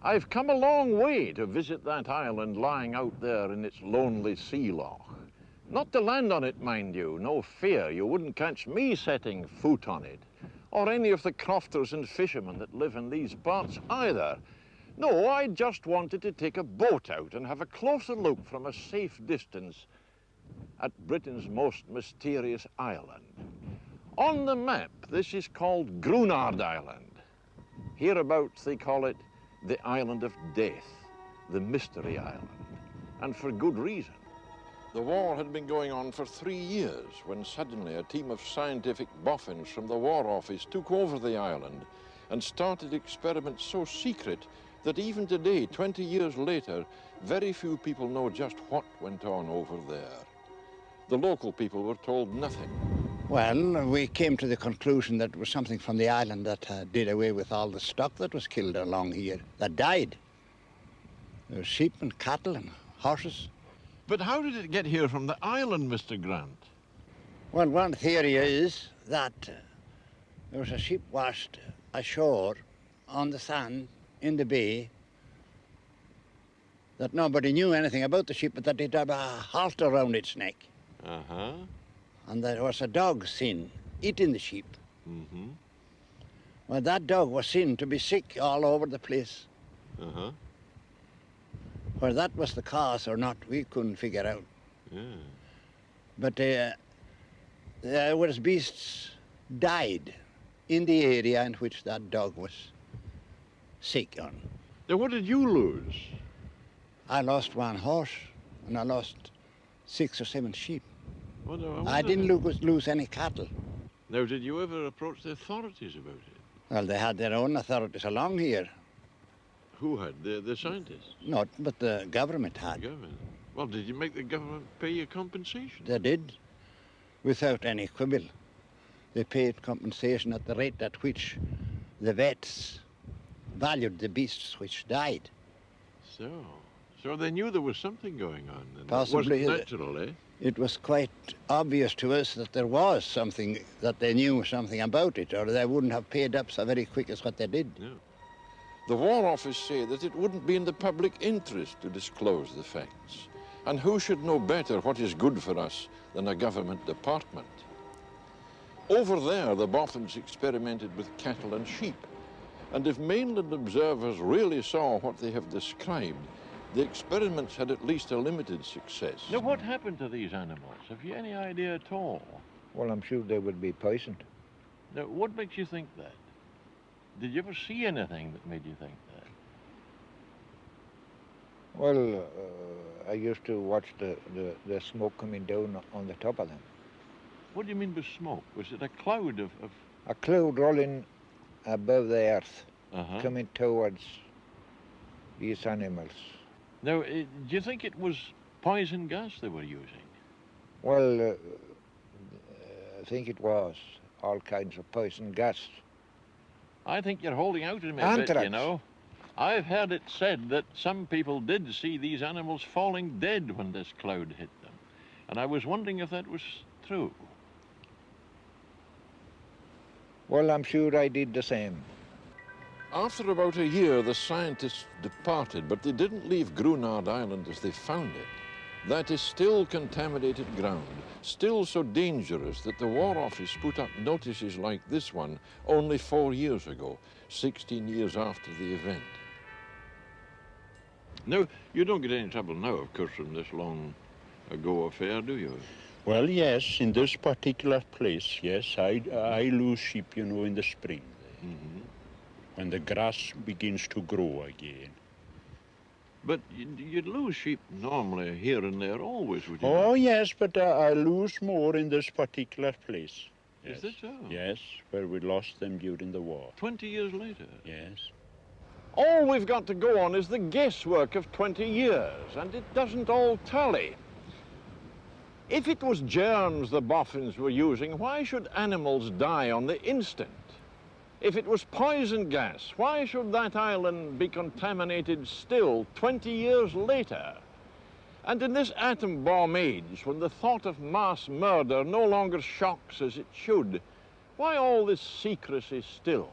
I've come a long way to visit that island lying out there in its lonely sea loch. Not to land on it, mind you, no fear, you wouldn't catch me setting foot on it, or any of the crofters and fishermen that live in these parts either. No, I just wanted to take a boat out and have a closer look from a safe distance at Britain's most mysterious island. On the map, this is called Gruinard Island. Hereabouts they call it the Island of Death, the Mystery Island, and for good reason. The war had been going on for 3 years when suddenly a team of scientific boffins from the War Office took over the island and started experiments so secret that even today, 20 years later, very few people know just what went on over there. The local people were told nothing. Well, we came to the conclusion that it was something from the island that did away with all the stock that was killed along here, that died. There were sheep and cattle and horses. But how did it get here from the island, Mr. Grant? Well, one theory is that there was a ship washed ashore on the sand in the bay, that nobody knew anything about the ship, but that it had a halter around its neck. Uh-huh. And there was a dog seen eating the sheep. Mm-hmm. Well, that dog was seen to be sick all over the place. Uh-huh. Whether that was the cause or not, we couldn't figure out. Yeah. But there was beasts died in the area in which that dog was sick on. Now, what did you lose? I lost one horse, and I lost 6 or 7 sheep. Well, I didn't lose any cattle. Now, did you ever approach the authorities about it? Well, they had their own authorities along here. Who had? The scientists? Not, but the government had. The government? Well, did you make the government pay you compensation? They did, without any quibble. They paid compensation at the rate at which the vets valued the beasts which died. So they knew there was something going on. And Possibly. It wasn't natural, eh? It was quite obvious to us that there was something, that they knew something about it, or they wouldn't have paid up so very quick as what they did. No. The War Office say that it wouldn't be in the public interest to disclose the facts. And who should know better what is good for us than a government department? Over there, the boffins experimented with cattle and sheep. And if mainland observers really saw what they have described, the experiments had at least a limited success. Now, what happened to these animals? Have you any idea at all? Well, I'm sure they would be poisoned. Now, what makes you think that? Did you ever see anything that made you think that? Well, I used to watch the smoke coming down on the top of them. What do you mean by smoke? Was it a cloud of... A cloud rolling above the earth, coming towards these animals. Now, do you think it was poison gas they were using? Well, I think it was all kinds of poison gas. I think you're holding out on me a Anthrax. bit, you know. I've heard it said that some people did see these animals falling dead when this cloud hit them. And I was wondering if that was true. Well, I'm sure I did the same. After about a year, the scientists departed, but they didn't leave Gruinard Island as they found it. That is still contaminated ground, still so dangerous that the War Office put up notices like this one only 4 years ago, 16 years after the event. Now, you don't get any trouble now, of course, from this long ago affair, do you? Well, yes, in this particular place, yes, I lose sheep, you know, in the spring, when the grass begins to grow again. But you'd lose sheep normally here and there always, would you? Oh, yes, but I lose more in this particular place. Yes. Is that so? Yes, where we lost them during the war. 20 years later? Yes. All we've got to go on is the guesswork of 20 years, and it doesn't all tally. If it was germs the boffins were using, why should animals die on the instant? If it was poison gas, why should that island be contaminated still 20 years later? And in this atom bomb age, when the thought of mass murder no longer shocks as it should, why all this secrecy still?